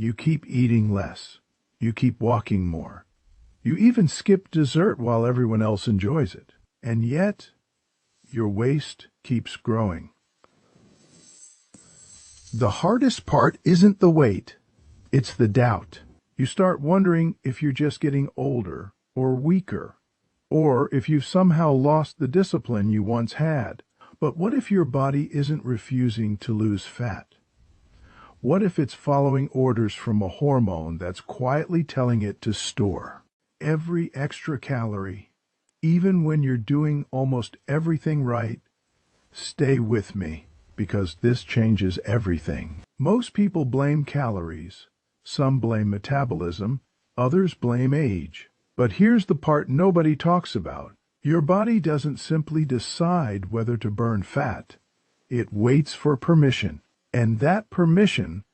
You keep eating less. You keep walking more. You even skip dessert while everyone else enjoys it. And yet, your waist keeps growing. The hardest part isn't the weight, it's the doubt. You start wondering if you're just getting older or weaker, or if you've somehow lost the discipline you once had. But what if your body isn't refusing to lose fat? What if it's following orders from a hormone that's quietly telling it to store every extra calorie, even when you're doing almost everything right? Stay with me, because this changes everything. Most people blame calories. Some blame metabolism. Others blame age. But here's the part nobody talks about. Your body doesn't simply decide whether to burn fat. It waits for permission. And that permission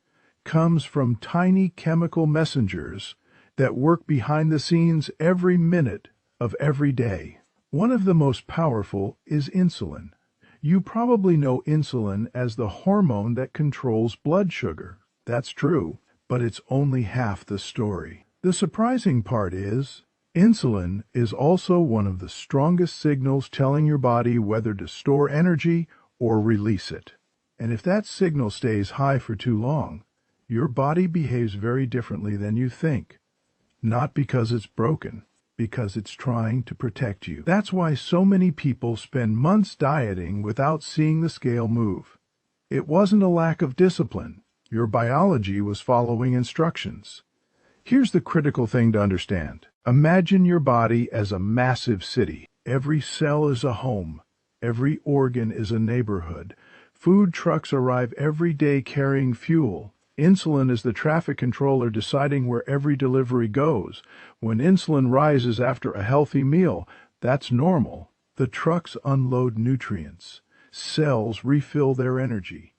comes from tiny chemical messengers that work behind the scenes every minute of every day. One of the most powerful is insulin. You probably know insulin as the hormone that controls blood sugar. That's true, but it's only half the story. The surprising part is, insulin is also one of the strongest signals telling your body whether to store energy or release it. And if that signal stays high for too long, your body behaves very differently than you think. Not because it's broken, because it's trying to protect you. That's why so many people spend months dieting without seeing the scale move. It wasn't a lack of discipline. Your biology was following instructions. Here's the critical thing to understand. Imagine your body as a massive city. Every cell is a home. Every organ is a neighborhood. Food trucks arrive every day carrying fuel. Insulin is the traffic controller deciding where every delivery goes. When insulin rises after a healthy meal, that's normal. The trucks unload nutrients. Cells refill their energy.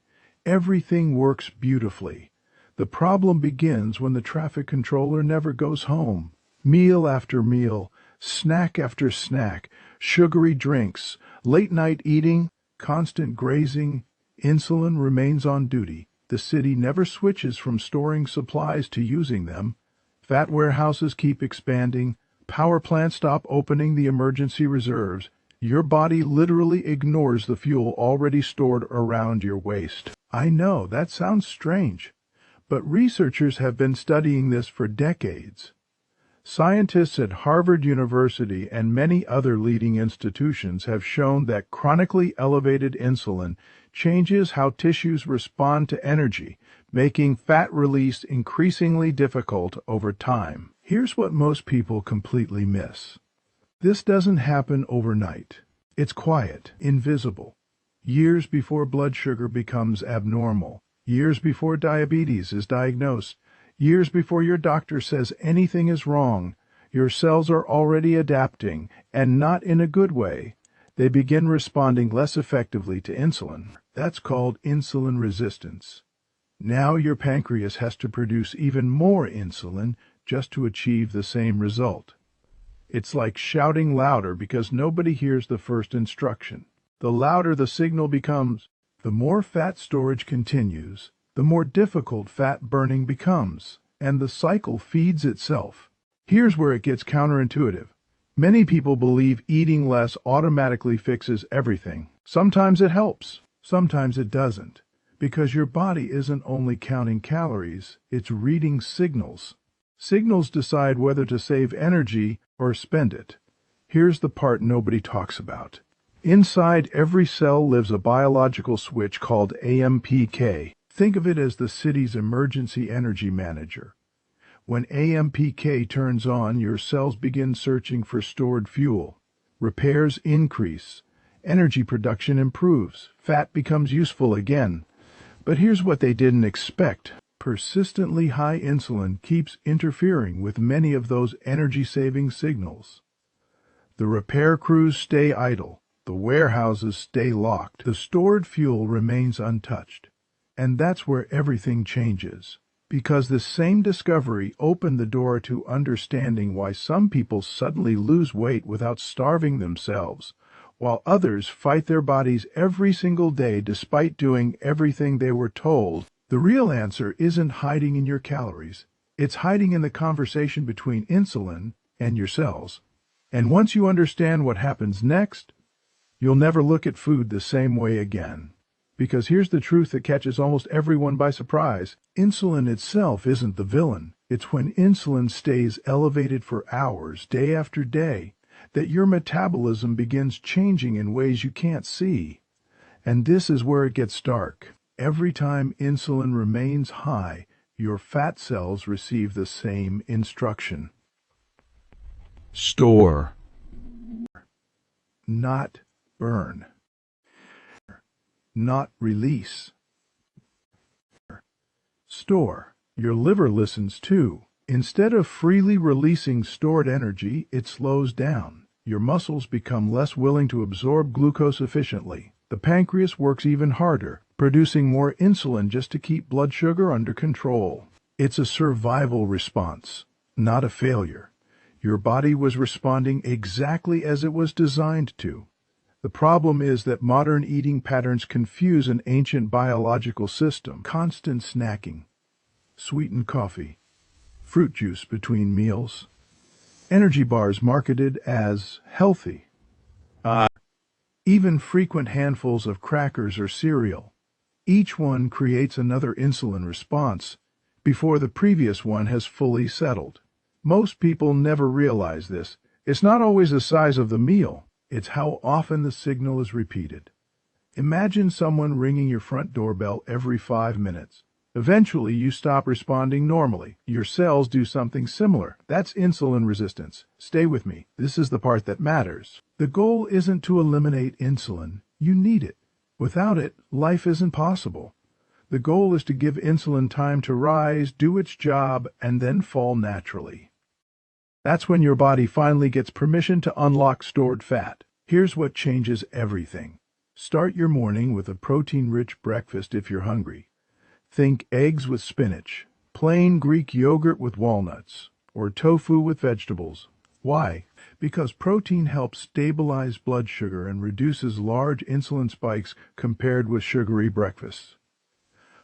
Everything works beautifully. The problem begins when the traffic controller never goes home. Meal after meal, snack after snack, sugary drinks, late-night eating, constant grazing, insulin remains on duty. The city never switches from storing supplies to using them. Fat warehouses keep expanding. Power plants stop opening the emergency reserves. Your body literally ignores the fuel already stored around your waist. I know, that sounds strange, but researchers have been studying this for decades. Scientists at Harvard University and many other leading institutions have shown that chronically elevated insulin changes how tissues respond to energy, making fat release increasingly difficult over time. Here's what most people completely miss. This doesn't happen overnight. It's quiet, invisible. Years before blood sugar becomes abnormal. Years before diabetes is diagnosed. Years before your doctor says anything is wrong. Your cells are already adapting, and not in a good way. They begin responding less effectively to insulin. That's called insulin resistance. Now your pancreas has to produce even more insulin just to achieve the same result. It's like shouting louder because nobody hears the first instruction. The louder the signal becomes, the more fat storage continues, the more difficult fat burning becomes, and the cycle feeds itself. Here's where it gets counterintuitive. Many people believe eating less automatically fixes everything. Sometimes it helps, sometimes it doesn't, because your body isn't only counting calories, it's reading signals. Signals decide whether to save energy or spend it. Here's the part nobody talks about. Inside every cell lives a biological switch called AMPK. Think of it as the city's emergency energy manager. When AMPK turns on, your cells begin searching for stored fuel. Repairs increase. Energy production improves. Fat becomes useful again. But here's what they didn't expect. Persistently high insulin keeps interfering with many of those energy-saving signals. The repair crews stay idle. The warehouses stay locked. The stored fuel remains untouched. And that's where everything changes. Because the same discovery opened the door to understanding why some people suddenly lose weight without starving themselves, while others fight their bodies every single day despite doing everything they were told. The real answer isn't hiding in your calories. It's hiding in the conversation between insulin and your cells. And once you understand what happens next, you'll never look at food the same way again. Because here's the truth that catches almost everyone by surprise. Insulin itself isn't the villain. It's when insulin stays elevated for hours, day after day, that your metabolism begins changing in ways you can't see. And this is where it gets dark. Every time insulin remains high, your fat cells receive the same instruction. Store. Not burn. Not release. Store. Your liver listens too. Instead of freely releasing stored energy, it slows down. Your muscles become less willing to absorb glucose efficiently. The pancreas works even harder, producing more insulin just to keep blood sugar under control. It's a survival response, not a failure. Your body was responding exactly as it was designed to. The problem is that modern eating patterns confuse an ancient biological system. Constant snacking, sweetened coffee, fruit juice between meals, energy bars marketed as healthy, even frequent handfuls of crackers or cereal. Each one creates another insulin response before the previous one has fully settled. Most people never realize this. It's not always the size of the meal, it's how often the signal is repeated. Imagine someone ringing your front doorbell every 5 minutes. Eventually, you stop responding normally. Your cells do something similar. That's insulin resistance. Stay with me. This is the part that matters. The goal isn't to eliminate insulin. You need it. Without it, life isn't possible. The goal is to give insulin time to rise, do its job, and then fall naturally. That's when your body finally gets permission to unlock stored fat. Here's what changes everything. Start your morning with a protein-rich breakfast if you're hungry. Think eggs with spinach, plain Greek yogurt with walnuts, or tofu with vegetables. Why? Because protein helps stabilize blood sugar and reduces large insulin spikes compared with sugary breakfasts.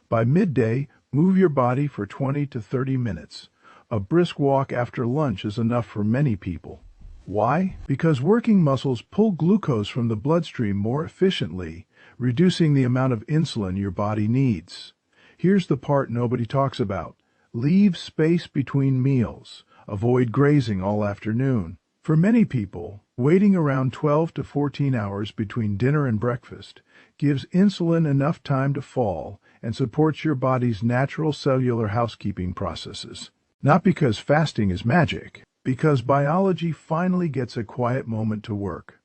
By midday, move your body for 20 to 30 minutes. A brisk walk after lunch is enough for many people. Why? Because working muscles pull glucose from the bloodstream more efficiently, reducing the amount of insulin your body needs. Here's the part nobody talks about. Leave space between meals. Avoid grazing all afternoon. For many people, waiting around 12 to 14 hours between dinner and breakfast gives insulin enough time to fall and supports your body's natural cellular housekeeping processes. Not because fasting is magic, because biology finally gets a quiet moment to work.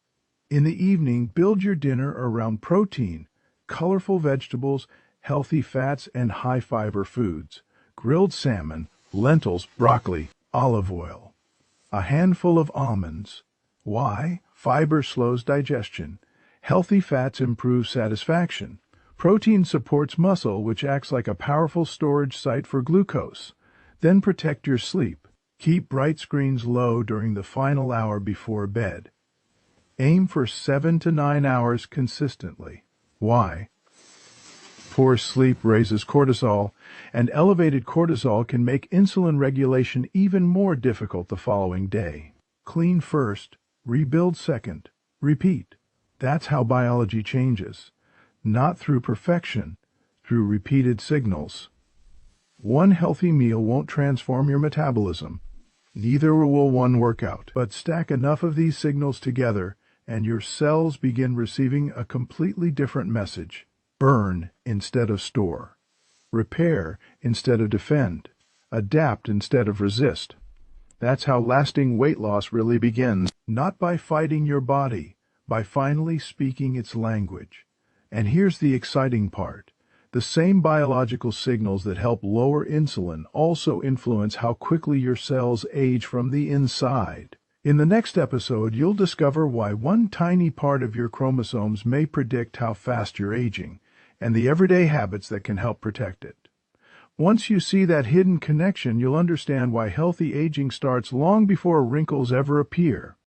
In the evening, build your dinner around protein, colorful vegetables, healthy fats, and high-fiber foods. Grilled salmon, lentils, broccoli, olive oil. A handful of almonds. Why? Fiber slows digestion. Healthy fats improve satisfaction. Protein supports muscle, which acts like a powerful storage site for glucose. Then protect your sleep. Keep bright screens low during the final hour before bed. Aim for 7 to 9 hours consistently. Why? Poor sleep raises cortisol, and elevated cortisol can make insulin regulation even more difficult the following day. Clean first, rebuild second, repeat. That's how biology changes. Not through perfection, through repeated signals. One healthy meal won't transform your metabolism. Neither will one workout. But stack enough of these signals together, and your cells begin receiving a completely different message. Burn instead of store. Repair instead of defend. Adapt instead of resist. That's how lasting weight loss really begins. Not by fighting your body, by finally speaking its language. And here's the exciting part. The same biological signals that help lower insulin also influence how quickly your cells age from the inside. In the next episode, you'll discover why one tiny part of your chromosomes may predict how fast you're aging, and the everyday habits that can help protect it. Once you see that hidden connection, you'll understand why healthy aging starts long before wrinkles ever appear.